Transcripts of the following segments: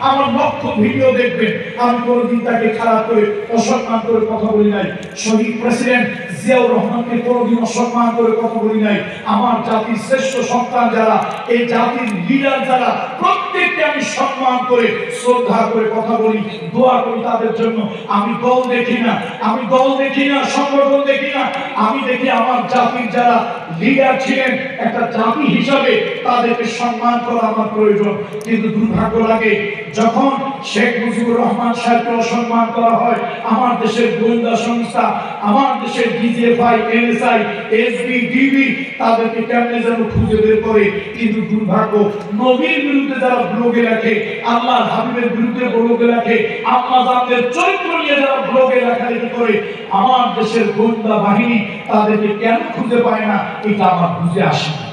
আমার লক্ষ ভিডিও দেখবেন, আমি কোনোদিন তাকে খারাপ করে অসম্মান করে কথা বলি নাই। শহীদ প্রেসিডেন্ট জিয়াউর রহমানকে কোনোদিন অসম্মান করে কথা বলি নাই। আমার জাতির শ্রেষ্ঠ সন্তান যারা, এই জাতির লিডার যারা, প্রত্যেককে আমি সম্মান করে শ্রদ্ধা করে কথা বলি, দোয়া করি তাদের জন্য। আমি দল দেখি না, আমি দল দেখি না, সংগঠন দেখি না, আমি দেখি আমার জাতির যারা লিডার ছিলেন, একটা জাতি হিসাবে তাদেরকে সম্মান করা আমার প্রয়োজন। কিন্তু দুর্ভাগ্য লাগে যখন শেখ মুজিবুর রহমান সাহেবকে অসম্মান করা হয়, আমার দেশের গোয়েন্দা সংস্থা, আমার দেশের ডিজিএফআই, এনএসআই, এসবি, ডিবি তাদেরকে কেমনে যেন খুঁজে বের করে। কিন্তু দুর্ভাগ্য, নবীর বিরুদ্ধে যারা ব্লগে লেখে, আল্লাহর হাবিবের বিরুদ্ধে ব্লগে লেখে, আপনাদের চরিত্র নিয়ে যারা ব্লগে লেখালেখি করে, আমার দেশের গোয়েন্দা বাহিনী তাদেরকে কেন খুঁজে পায় না, এটা আমার বুঝে আসে না।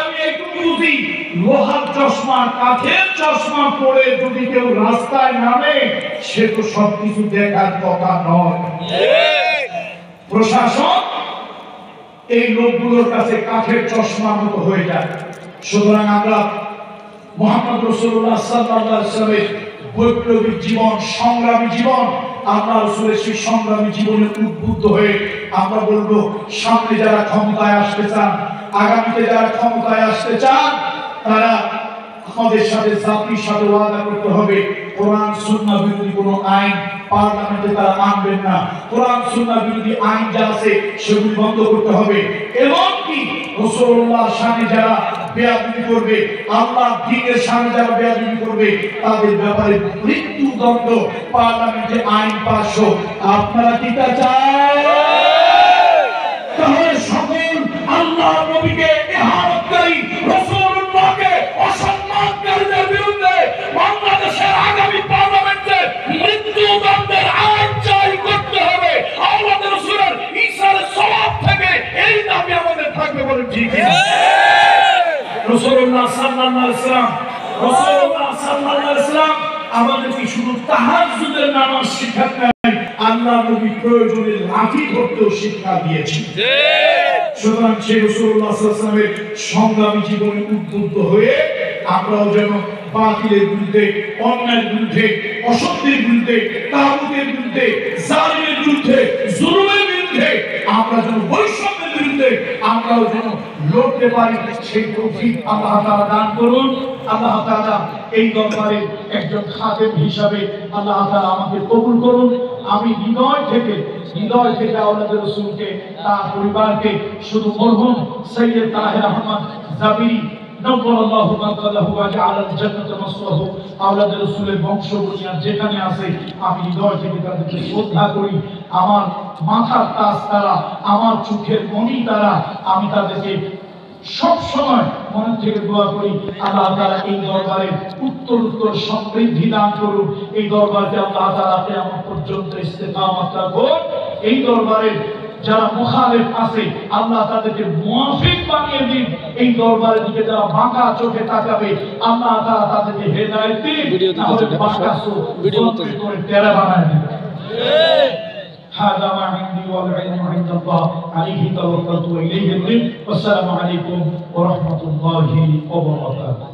আমি একটু বুঝি, লোহার চশমা, কাঠের চশমা পরে যদি কেউ রাস্তায় নামে, সে তো সবকিছু দেখার কথা নয়। প্রশাসন এই লোকগুলোর কাছে কাঠের চশমার মতো হয়ে যায়। সুতরাং আমরা মুহাম্মদ রাসূলুল্লাহ সাল্লাল্লাহু আলাইহি ওয়াসাল্লামের বৈপ্লবিক জীবন, সংগ্রামী জীবন, আল্লাহ রাসূলের সেই সংগ্রামী জীবনে উদ্বুদ্ধ হয়ে আমরা বলবো, সামনে যারা ক্ষমতায় আসতে চান, আগামীতে যারা ক্ষমতায় আসতে চান, তারা আমাদের সাথে, জাতির সাথে ওয়াদা করতে হবে, কোরআন সুন্নাহ বিরোধী কোনো আইন পার্লামেন্টে তারা আনবেন না। কোরআন সুন্নাহ বিরোধী আইন যা আছে সেগুলি বন্ধ করতে হবে। এবং কি রাসূলুল্লাহর শানে যারা বেয়াদবি করবে, আল্লাহর দ্বীনের শানে যারা বেয়াদবি করবে, তাদের ব্যাপারে মৃত্যুদণ্ড পার্লামেন্টে আইন পাস হোক। আপনারা কি তা চান? তাহলে সকল আল্লাহ নবীকে ইহানতকারী, রাসূলুল্লাহকে অসম্মানকারীদের বিরুদ্ধে বাংলাদেশের আগামী পার্লামেন্টে মৃত্যুদণ্ডের আইন জারি করতে হবে। আমাদের রাসূলের ঈসার সওয়াব থেকে এই দাবি আমাদের থাকবে, বলেন ঠিক কি? রাসূলুল্লাহ সাল্লাল্লাহু আলাইহি ওয়াসাল্লাম, রাসূলুল্লাহ সাল্লাল্লাহু আলাইহি ওয়াসাল্লাম আমাদেরকে শুধু তাহাজ্জুদের নামাজ শিক্ষা দেন, আল্লাহ নবী প্রয়োজনে লাঠি ধরতেও শিক্ষা দিয়েছেন। সুতরাং সেই রাসূলুল্লাহ সাল্লাল্লাহু আলাইহি ওয়াসাল্লামের সংগ্রামী জীবনে উদ্বুদ্ধ হয়ে আমরাও যেন বাতিলের বিরুদ্ধে, অন্যায়ের বিরুদ্ধে, অসত্যের বিরুদ্ধে, তাগুতের বিরুদ্ধে, জালিমের বিরুদ্ধে, জুলুমের বিরুদ্ধে, আমরা যেন বৈষম্যের বিরুদ্ধে আমরাও যেন লড়তে পারি, সেই তৌফিক আল্লাহ তাআলা দান করুন। আল্লাহ তাআলা এই দরবারে একজন খাদেম হিসাবে আল্লাহ তাআলা আমাকে কবুল করুন। আমি হৃদয় থেকে আওলাদে রাসূলকে, তার পরিবারকে, শুধু মরহুম সৈয়দ তাহের আহমদ জাবিরি নওয়াল্লাহু মাকাদাহু ওয়া জাআলাল জান্নাতা মাসওয়াহু, আওলাদে রাসূলের বংশ বুনিয়াদ যেখানে আছে, আমি হৃদয় থেকে তাদেরকে শ্রদ্ধা করি। আমার মাথার তাজ তারা, আমার চোখের মণি তারা, আমি তাদেরকে সব সময় মন থেকে দোয়া করি, আল্লাহ তাআলা এই দরবারে উত্তর সমৃদ্ধি দান করুন। এই দরবারকে আল্লাহ তাআলা কিয়ামত পর্যন্ত ইস্তেকামত রাখুন। এই দরবারে যারা মুখালিফ আছে, আল্লাহ তাদেরকে মুওয়াফিক বানিয়ে দিন। এই দরবারের দিকে যারা বাঁকা চোখে তাকাবে, আল্লাহ তাআলা তাদেরকে হেদায়েত দিন, তাহলে বাঁকা চোখ করে তেরা বানায় দিন। هذا ما عندي والعلم عند الله عليه توكلت وإليه الرزق والسلام عليكم ورحمة الله وبركاته.